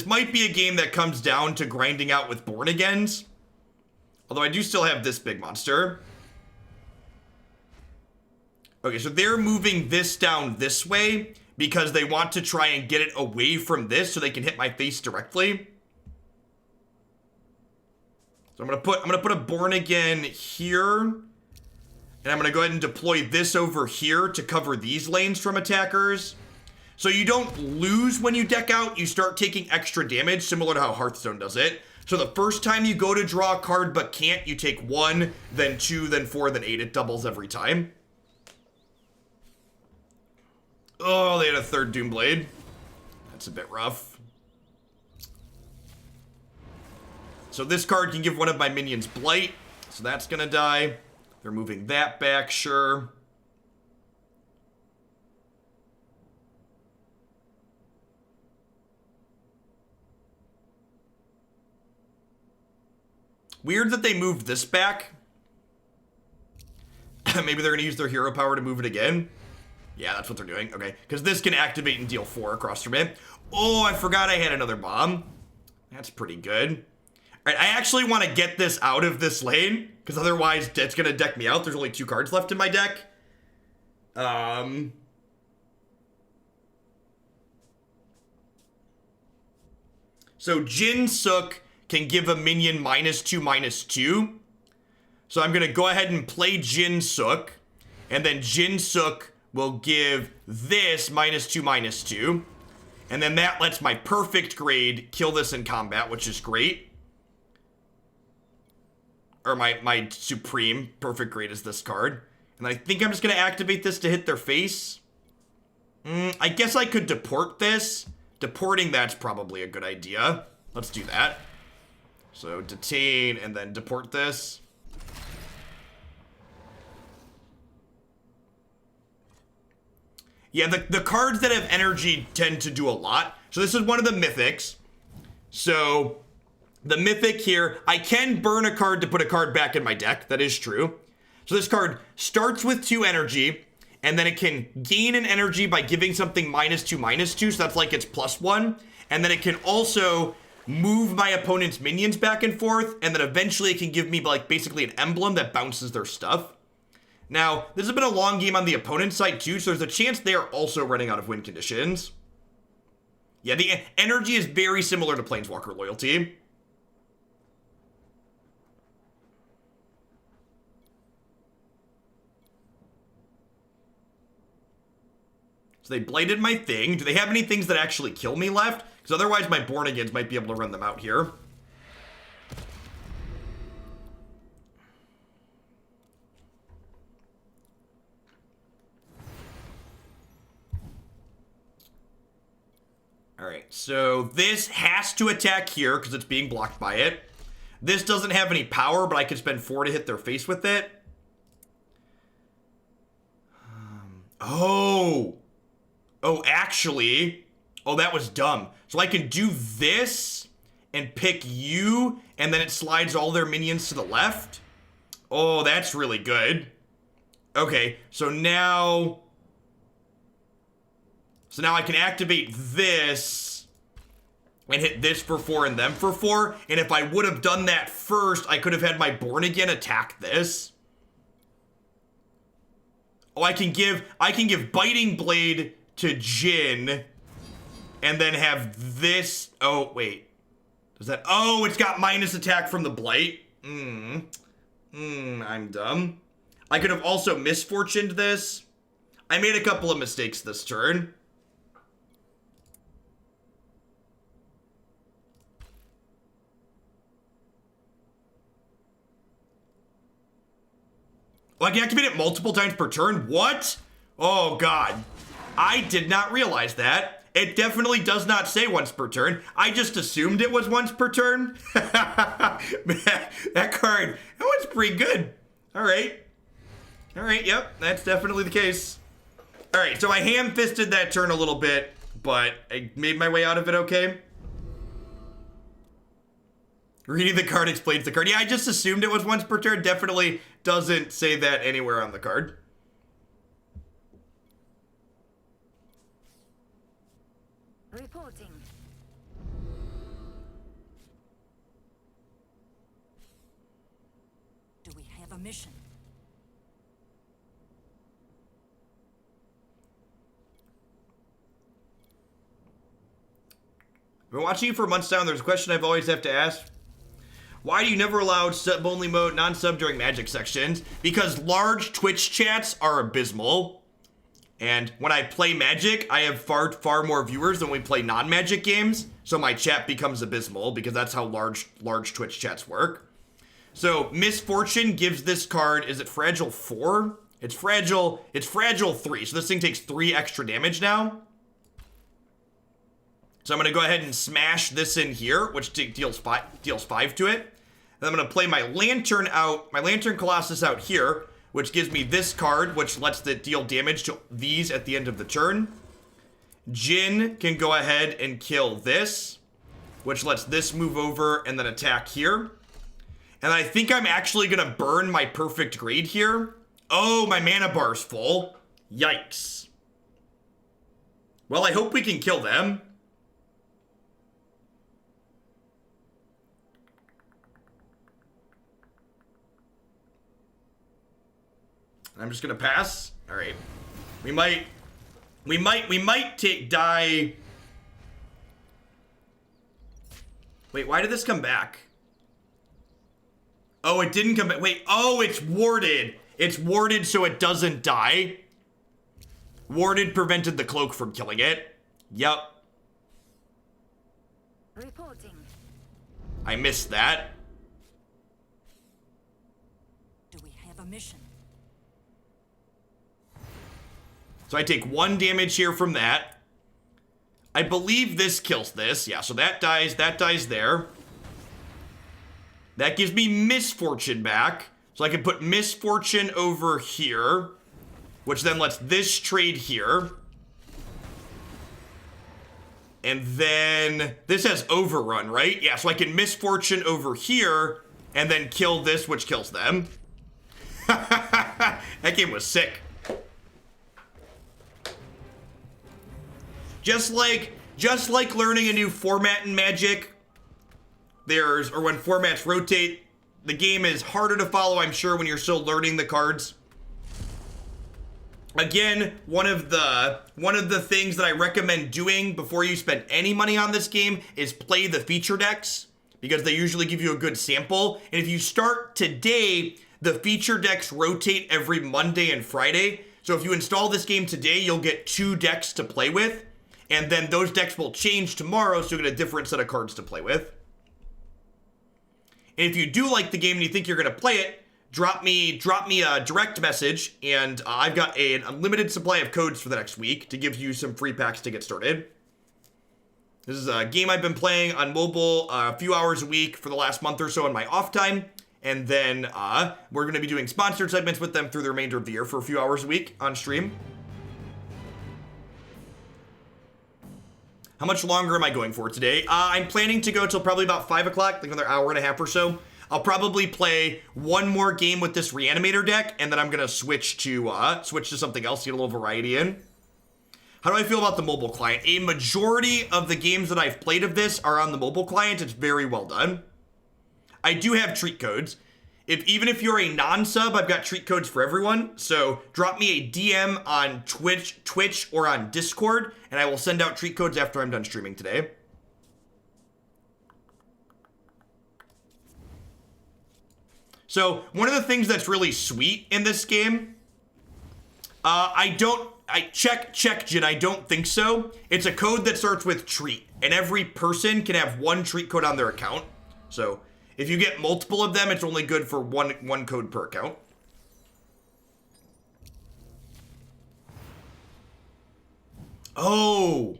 might be a game that comes down to grinding out with Born Agains. Although I do still have this big monster. Okay, so they're moving this down this way because they want to try and get it away from this so they can hit my face directly. So I'm gonna put a Born Again here. And I'm gonna go ahead and deploy this over here to cover these lanes from attackers. So you don't lose when you deck out, you start taking extra damage, similar to how Hearthstone does it. So the first time you go to draw a card but can't, you take 1, then 2, then 4, then 8. It doubles every time. Oh, they had a 3rd Doomblade. That's a bit rough. So this card can give one of my minions Blight. So that's gonna die. They're moving that back, sure. Weird that they moved this back. Maybe they're gonna use their hero power to move it again. Yeah, that's what they're doing. Okay, because this can activate and deal 4 across from it. Oh, I forgot I had another bomb. That's pretty good. All right, I actually want to get this out of this lane, because otherwise it's gonna deck me out. There's only 2 cards left in my deck. So Jin-sook can give a minion -2/-2. So I'm gonna go ahead and play Jin-sook, and then Jin-sook will give this -2/-2. And then that lets my perfect grade kill this in combat, which is great. Or my supreme perfect grade is this card. And I think I'm just gonna activate this to hit their face. I guess I could deport this. Deporting that's probably a good idea. Let's do that. So detain and then deport this. Yeah, the cards that have energy tend to do a lot. So this is one of the mythics. So the mythic here, I can burn a card to put a card back in my deck. That is true. So this card starts with 2 energy, and then it can gain an energy by giving something -2/-2. So that's like it's +1. And then it can also move my opponent's minions back and forth, and then eventually it can give me like basically an emblem that bounces their stuff. Now, this has been a long game on the opponent's side too, so there's a chance they are also running out of win conditions. Yeah, the energy is very similar to Planeswalker Loyalty. So they bladed my thing. Do they have any things that actually kill me left? Because otherwise my Born Agains might be able to run them out here. Alright, so this has to attack here because it's being blocked by it. This doesn't have any power, but I could spend 4 to hit their face with it. Oh, actually. Oh, that was dumb. So I can do this and pick you, and then it slides all their minions to the left. Oh, that's really good. Okay, so now I can activate this and hit this for 4 and them for 4. And if I would have done that first, I could have had my Born Again attack this. Oh, I can give Biting Blade to Jin and then have this. Oh, wait. Does that? Oh, it's got minus attack from the Blight. I'm dumb. I could have also misfortuned this. I made a couple of mistakes this turn. Oh, I can activate it multiple times per turn? What? Oh, God. I did not realize that. It definitely does not say once per turn. I just assumed it was once per turn. Man, that card, that one's pretty good. All right. All right, yep, that's definitely the case. All right, so I ham-fisted that turn a little bit, but I made my way out of it okay. Reading the card explains the card. Yeah, I just assumed it was once per turn. Definitely doesn't say that anywhere on the card. Reporting. Do we have a mission? I've been watching you for months now, and there's a question I've always have to ask. Why do you never allow sub-only mode, non-sub during Magic sections? Because large Twitch chats are abysmal. And when I play Magic, I have far more viewers than when we play non-Magic games. So my chat becomes abysmal because that's how large Twitch chats work. So Misfortune gives this card, is it Fragile 4? It's Fragile 3. So this thing takes 3 extra damage now. So I'm going to go ahead and smash this in here, which deals 5 to it. And I'm going to play my Lantern out, my Lantern Colossus out here, which gives me this card, which lets it deal damage to these at the end of the turn. Jin can go ahead and kill this, which lets this move over and then attack here. And I think I'm actually going to burn my perfect grade here. Oh, my mana bar's full. Yikes. Well, I hope we can kill them. I'm just gonna pass. All right. We might take die. Wait, why did this come back? Oh, it didn't come back. Wait, oh, it's warded. It's warded so it doesn't die. Warded prevented the cloak from killing it. Yup. Reporting. I missed that. Do we have a mission? So I take 1 damage here from that. I believe this kills this. Yeah, so that dies there. That gives me Misfortune back. So I can put Misfortune over here, which then lets this trade here. And then this has Overrun, right? Yeah, so I can Misfortune over here and then kill this, which kills them. That game was sick. Just like learning a new format in Magic, or when formats rotate, the game is harder to follow, I'm sure, when you're still learning the cards. Again, one of the things that I recommend doing before you spend any money on this game is play the feature decks, because they usually give you a good sample. And if you start today, the feature decks rotate every Monday and Friday. So if you install this game today, you'll get 2 decks to play with. And then those decks will change tomorrow, so you'll get a different set of cards to play with. And if you do like the game and you think you're going to play it, drop me a direct message, and I've got an unlimited supply of codes for the next week to give you some free packs to get started. This is a game I've been playing on mobile a few hours a week for the last month or so in my off time. And then we're going to be doing sponsored segments with them through the remainder of the year for a few hours a week on stream. How much longer am I going for today? I'm planning to go till probably about 5 o'clock, like another hour and a half or so. I'll probably play one more game with this Reanimator deck, and then I'm gonna switch to something else, get a little variety in. How do I feel about the mobile client? A majority of the games that I've played of this are on the mobile client. It's very well done. I do have treat codes. Even if you're a non-sub, I've got treat codes for everyone. So drop me a DM on Twitch or on Discord, and I will send out treat codes after I'm done streaming today. So one of the things that's really sweet in this game, check, Jin, I don't think so. It's a code that starts with treat, and every person can have one treat code on their account. So if you get multiple of them, it's only good for one code per account. Oh,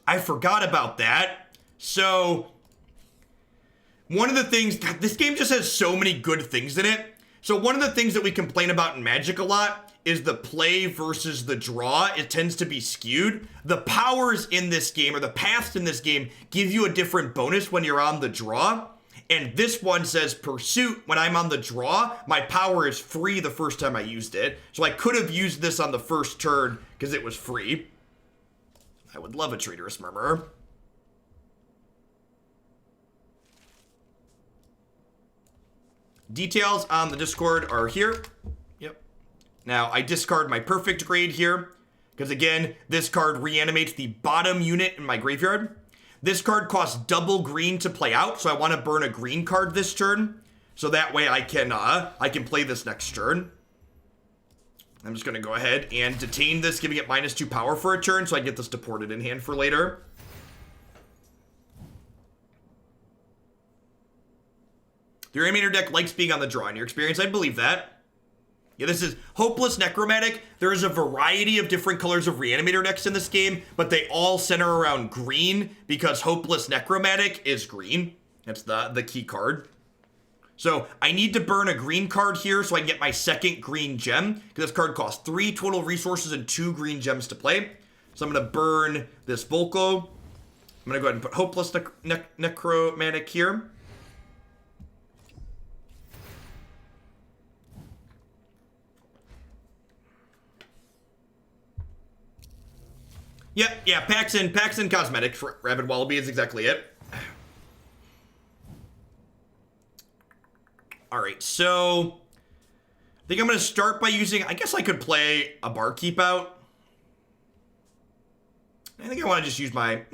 I forgot about that. So one of the things, God, this game just has so many good things in it. So one of the things that we complain about in Magic a lot is the play versus the draw. It tends to be skewed. The powers in this game, or the paths in this game, give you a different bonus when you're on the draw. And this one says pursuit. When I'm on the draw, my power is free the first time I used it. So I could have used this on the first turn because it was free. I would love a traitorous murmur. Details on the Discord are here. Yep. Now, I discard my perfect grade here, because again, this card reanimates the bottom unit in my graveyard. This card costs double green to play out, so I want to burn a green card this turn, so that way I can play this next turn. I'm just going to go ahead and detain this, giving it -2 power for a turn, so I get this deported in hand for later. The Reanimator deck likes being on the draw. In your experience, I believe that. Yeah, this is Hopeless Necromantic. There is a variety of different colors of Reanimator decks in this game, but they all center around green because Hopeless Necromantic is green. That's the key card. So I need to burn a green card here so I can get my second green gem, because this card costs 3 total resources and 2 green gems to play. So I'm going to burn this volkov. I'm going to go ahead and put Hopeless Necromantic here. Yeah, Paxton Cosmetics for Rabid Wallaby is exactly it. Alright, so I think I'm going to start by using, I guess I could play a barkeep out. I think I want to just use my,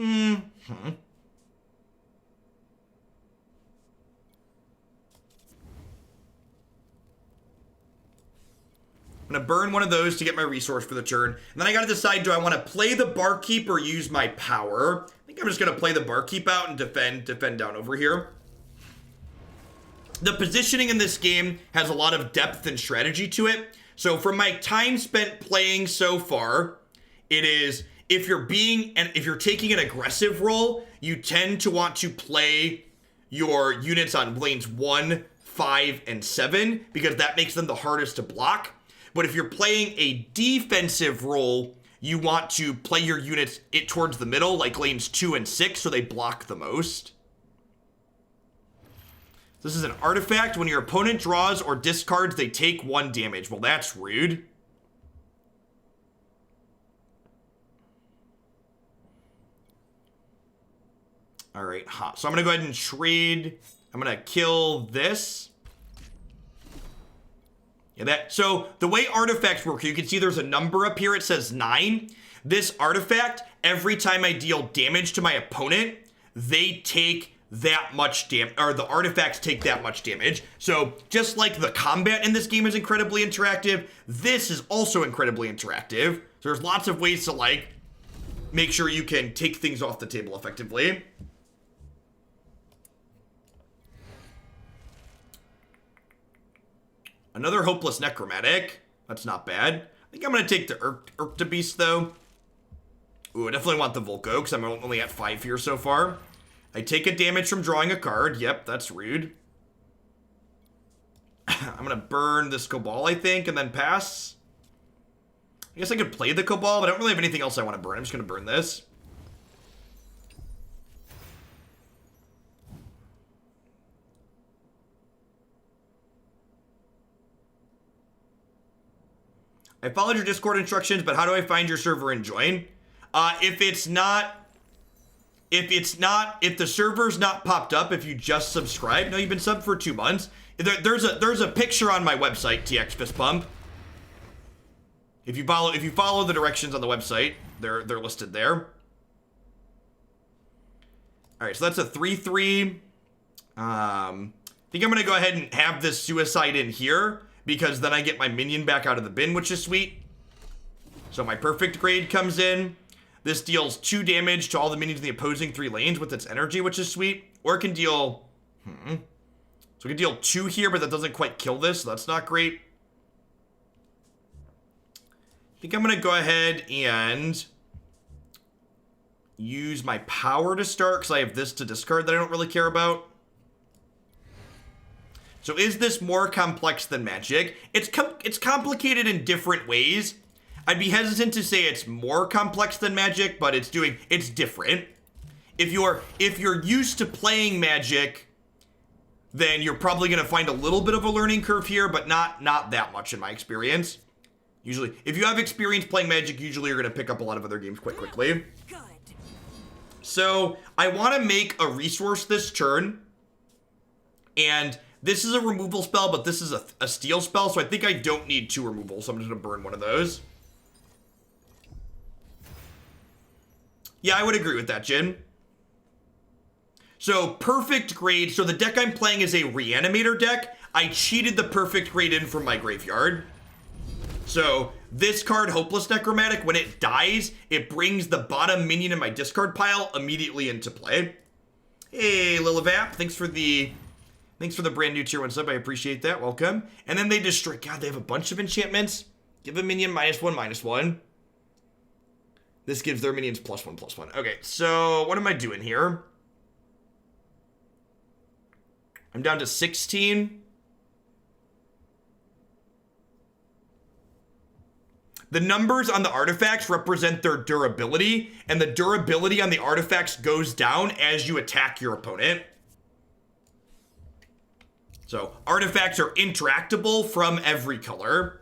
I'm going to burn one of those to get my resource for the turn. And then I got to decide, do I want to play the barkeep or use my power? I think I'm just going to play the barkeep out and defend down over here. The positioning in this game has a lot of depth and strategy to it. So from my time spent playing so far, it is, if you're taking an aggressive role, you tend to want to play your units on lanes 1, 5, and 7, because that makes them the hardest to block. But if you're playing a defensive role, you want to play your units towards the middle, like lanes 2 and 6, so they block the most. This is an artifact. When your opponent draws or discards, they take 1 damage. Well, that's rude. All right, so I'm going to go ahead and trade. I'm going to kill this. Yeah, so the way artifacts work, you can see there's a number up here. It says 9. This artifact, every time I deal damage to my opponent, they take that much damage, or the artifacts take that much damage. So just like the combat in this game is incredibly interactive, this is also incredibly interactive. So there's lots of ways to like make sure you can take things off the table effectively. Another Hopeless Necromantic. That's not bad. I think I'm going to take the Urkta Beast, though. Ooh, I definitely want the Volko, because I'm only at 5 here so far. I take a damage from drawing a card. Yep, that's rude. I'm going to burn this Cabal, I think, and then pass. I guess I could play the Cabal, but I don't really have anything else I want to burn. I'm just going to burn this. I followed your Discord instructions, but how do I find your server and join? If the server's not popped up, if you just subscribed, no, you've been subbed for 2 months. There's a picture on my website, TX Fist Bump. If you follow the directions on the website, they're listed there. All right, so that's a 3/3. I think I'm gonna go ahead and have this suicide in here because then I get my minion back out of the bin, which is sweet. So my perfect grade comes in. This deals 2 damage to all the minions in the opposing 3 lanes with its energy, which is sweet. Or it can deal, so we can deal 2 here, but that doesn't quite kill this, so that's not great. I think I'm gonna go ahead and use my power to start because I have this to discard that I don't really care about. So is this more complex than Magic? It's complicated in different ways. I'd be hesitant to say it's more complex than Magic, but it's different. If you're used to playing Magic, then you're probably gonna find a little bit of a learning curve here, but not that much in my experience. Usually, if you have experience playing Magic, usually you're gonna pick up a lot of other games quite quickly. Good. So I want to make a resource this turn, and this is a removal spell, but this is a steal spell, so I think I don't need 2 removals, so I'm just gonna burn one of those. Yeah, I would agree with that, Jin. So perfect grade. So the deck I'm playing is a Reanimator deck. I cheated the perfect grade in from my graveyard. So this card, Hopeless Necromantic, when it dies, it brings the bottom minion in my discard pile immediately into play. Hey, Lilivap, thanks for the brand new tier 1 sub. I appreciate that. Welcome. And then they destroy. God, they have a bunch of enchantments. Give a minion -1/-1. This gives their minions +1/+1. Okay, so what am I doing here? I'm down to 16. The numbers on the artifacts represent their durability, and the durability on the artifacts goes down as you attack your opponent. So artifacts are interactable from every color.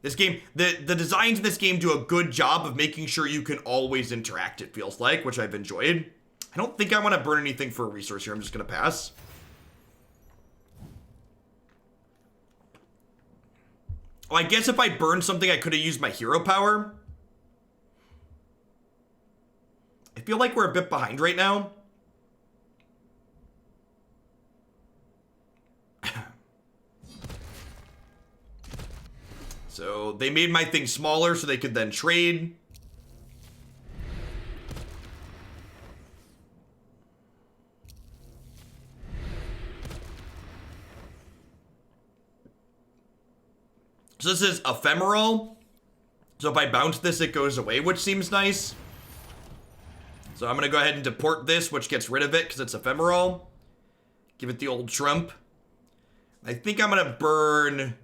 This game, the designs in this game do a good job of making sure you can always interact, it feels like, which I've enjoyed. I don't think I want to burn anything for a resource here. I'm just going to pass. Oh, I guess if I burned something, I could have used my hero power. I feel like we're a bit behind right now. So they made my thing smaller so they could then trade. So this is ephemeral. So if I bounce this, it goes away, which seems nice. So I'm going to go ahead and deport this, which gets rid of it because it's ephemeral. Give it the old Trump. I think I'm going to burn...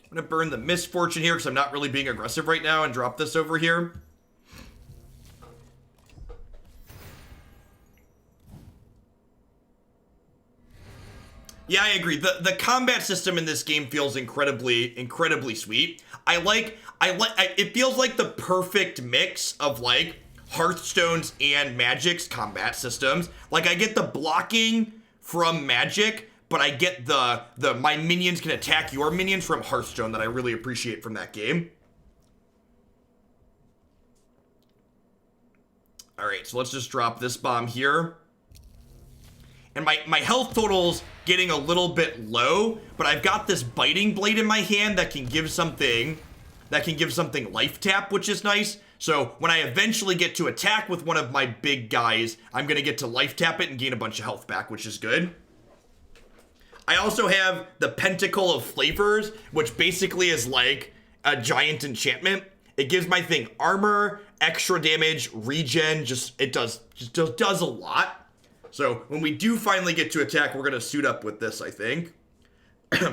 I'm going to burn the misfortune here because I'm not really being aggressive right now and drop this over here. Yeah, I agree. The combat system in this game feels incredibly sweet. It feels like the perfect mix of like Hearthstone's and Magic's combat systems. Like I get the blocking from Magic, but I get the my minions can attack your minions from Hearthstone that I really appreciate from that game. All right, so let's just drop this bomb here. And my health total's getting a little bit low, but I've got this biting blade in my hand that can give something life tap, which is nice. So when I eventually get to attack with one of my big guys, I'm gonna get to life tap it and gain a bunch of health back, which is good. I also have the Pentacle of Flavors, which basically is like a giant enchantment. It gives my thing armor, extra damage, regen, it does a lot. So when we do finally get to attack, we're gonna suit up with this, I think.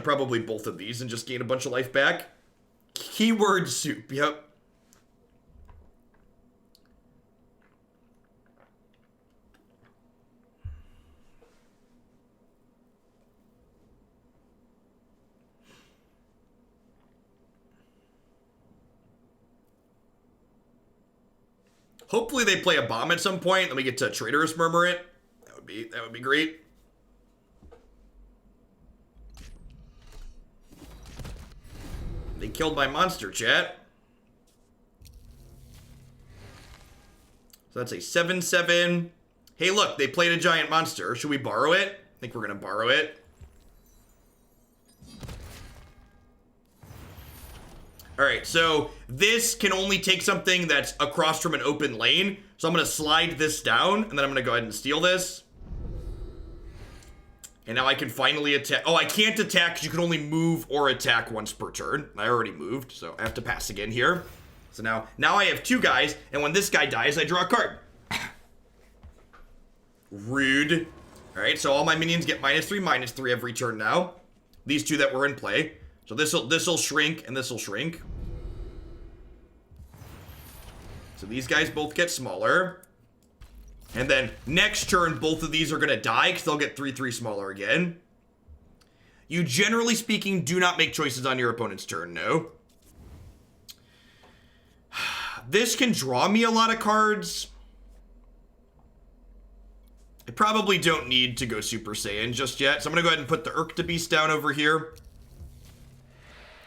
Probably both of these and just gain a bunch of life back. Keyword soup, yep. Hopefully they play a bomb at some point, and we get to traitorous murmur it. That would be great. They killed my monster, chat. So that's a 7/7. Hey, look, they played a giant monster. Should we borrow it? I think we're gonna borrow it. All right, so this can only take something that's across from an open lane. So I'm gonna slide this down, and then I'm gonna go ahead and steal this. And now I can finally attack. Oh, I can't attack because you can only move or attack once per turn. I already moved, so I have to pass again here. So now I have 2 guys, and when this guy dies, I draw a card. Rude. All right, so all my minions get -3/-3 every turn now. These 2 that were in play. So this'll shrink, and this'll shrink. So these guys both get smaller. And then next turn, both of these are gonna die because they'll get 3/3 smaller again. You generally speaking do not make choices on your opponent's turn, no. This can draw me a lot of cards. I probably don't need to go Super Saiyan just yet. So I'm gonna go ahead and put the Urkta Beast down over here.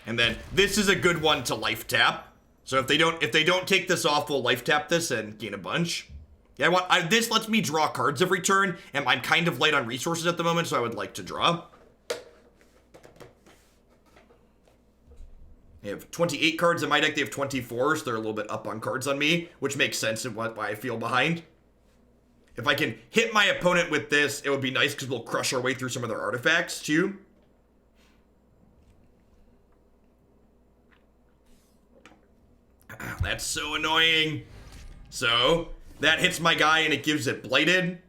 And then this is a good one to life tap. So if they don't take this off, we'll life tap this and gain a bunch. Yeah, this lets me draw cards every turn, and I'm kind of light on resources at the moment, so I would like to draw. They have 28 cards in my deck. They have 24, so they're a little bit up on cards on me, which makes sense in why I feel behind. If I can hit my opponent with this, it would be nice because we'll crush our way through some of their artifacts, too. That's so annoying. So that hits my guy and it gives it blighted.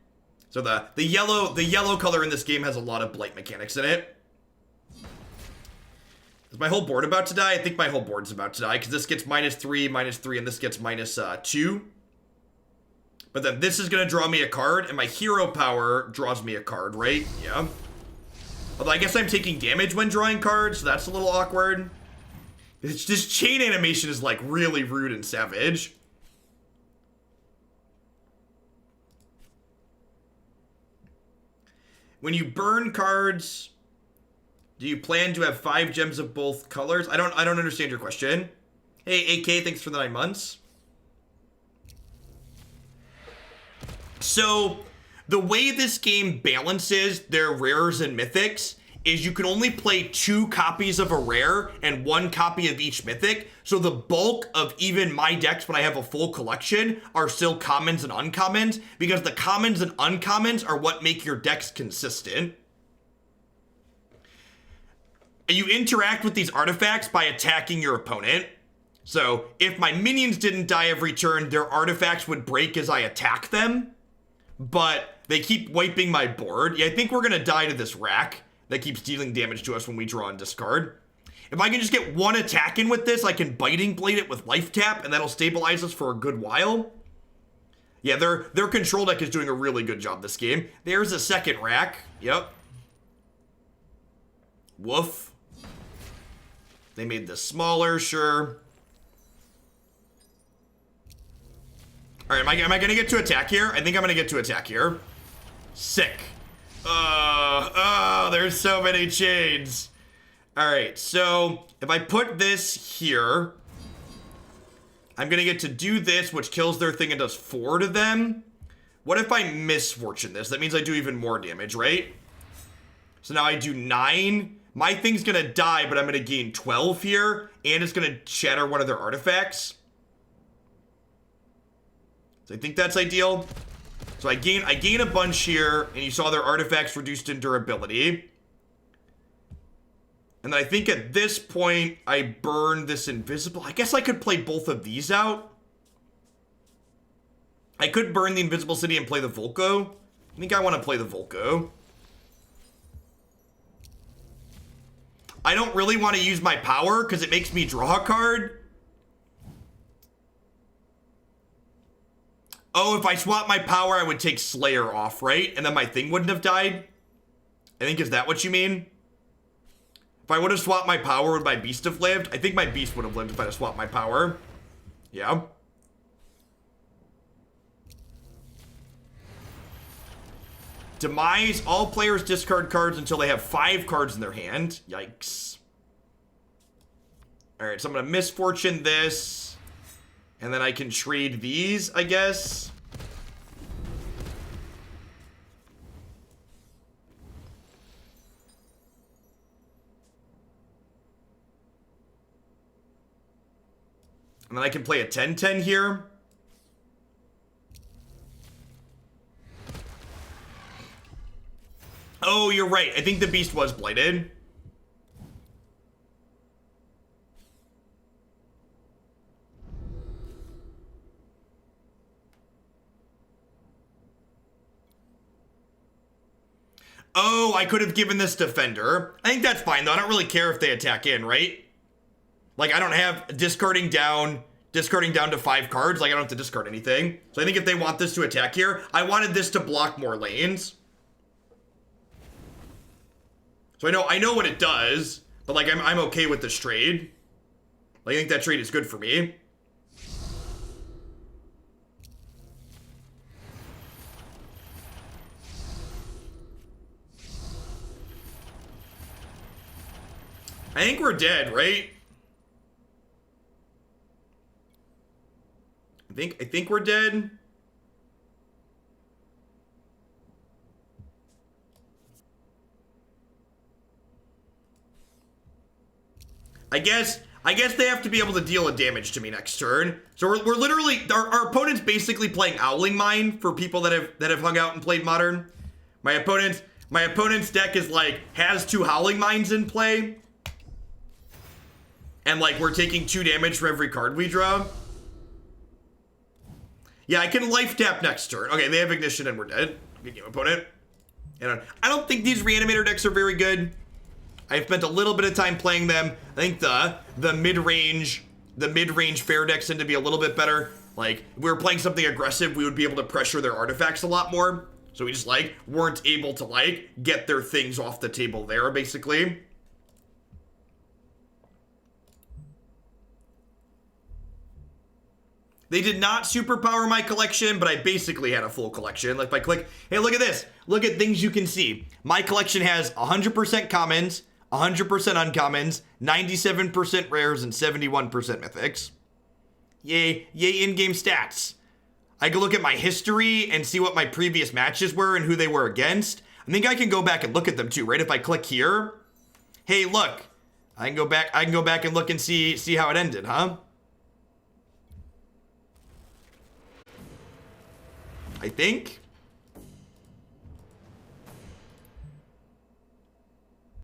So the yellow color in this game has a lot of blight mechanics in it. Is my whole board about to die? I think my whole board's about to die because this gets -3/-3 and this gets -2. But then this is gonna draw me a card and my hero power draws me a card, right? Yeah. Although I guess I'm taking damage when drawing cards, so that's a little awkward. It's just chain animation is like really rude and savage. When you burn cards, do you plan to have 5 gems of both colors? I don't understand your question. Hey, AK, thanks for the 9 months. So, the way this game balances their rares and mythics is you can only play 2 copies of a rare and 1 copy of each mythic. So the bulk of even my decks when I have a full collection are still commons and uncommons because the commons and uncommons are what make your decks consistent. You interact with these artifacts by attacking your opponent. So if my minions didn't die every turn, their artifacts would break as I attack them. But they keep wiping my board. Yeah, I think we're gonna die to this rack that keeps dealing damage to us when we draw and discard. If I can just get 1 attack in with this, I can Biting Blade it with life tap, and that'll stabilize us for a good while. Yeah, their control deck is doing a really good job this game. There's a second rack. Yep. Woof. They made this smaller, sure. All right, am I gonna get to attack here? I think I'm gonna get to attack here. Sick. Oh, there's so many chains. All right, so if I put this here, I'm gonna get to do this, which kills their thing and does 4 to them. What if I misfortune this? That means I do even more damage, right? So now I do 9. My thing's gonna die, but I'm gonna gain 12 here, and it's gonna shatter one of their artifacts. So I think that's ideal. So I gain a bunch here, and you saw their artifacts reduced in durability. And then I think at this point, I burn this invisible. I guess I could play both of these out. I could burn the invisible city and play the Volko. I think I want to play the Volko. I don't really want to use my power because it makes me draw a card. Oh, if I swap my power, I would take Slayer off, right? And then my thing wouldn't have died? I think, is that what you mean? If I would have swapped my power, would my beast have lived? I think my beast would have lived if I had swapped my power. Yeah. Demise, all players discard cards until they have 5 cards in their hand. Yikes. All right, so I'm gonna misfortune this, and then I can trade these, I guess. And then I can play a 10-10 here. Oh, you're right. I think the beast was blighted. Oh, I could have given this defender. I think that's fine, though. I don't really care if they attack in, right? Like, I don't have discarding down to 5 cards. Like, I don't have to discard anything. So I think if they want this to attack here, I wanted this to block more lanes. So I know what it does, but like I'm okay with this trade. Like, I think that trade is good for me. I think we're dead, right? I think we're dead. I guess they have to be able to deal a damage to me next turn. So we're literally our opponent's basically playing Owling Mine for people that have hung out and played Modern. My opponent's deck is like has 2 Howling Mines in play. And like we're taking 2 damage for every card we draw. Yeah, I can life tap next turn. Okay, they have Ignition and we're dead. Good game, opponent. And I don't think these Reanimator decks are very good. I've spent a little bit of time playing them. I think the mid-range fair decks tend to be a little bit better. Like, if we were playing something aggressive, we would be able to pressure their artifacts a lot more. So we just like weren't able to like get their things off the table there, basically. They did not superpower my collection, but I basically had a full collection. Like, if I click, hey, look at this. Look at things you can see. My collection has 100% commons, 100% uncommons, 97% rares, and 71% mythics. Yay in-game stats. I can look at my history and see what my previous matches were and who they were against. I think I can go back and look at them too, right? If I click here, hey, look. I can go back and look and see how it ended, huh? I think.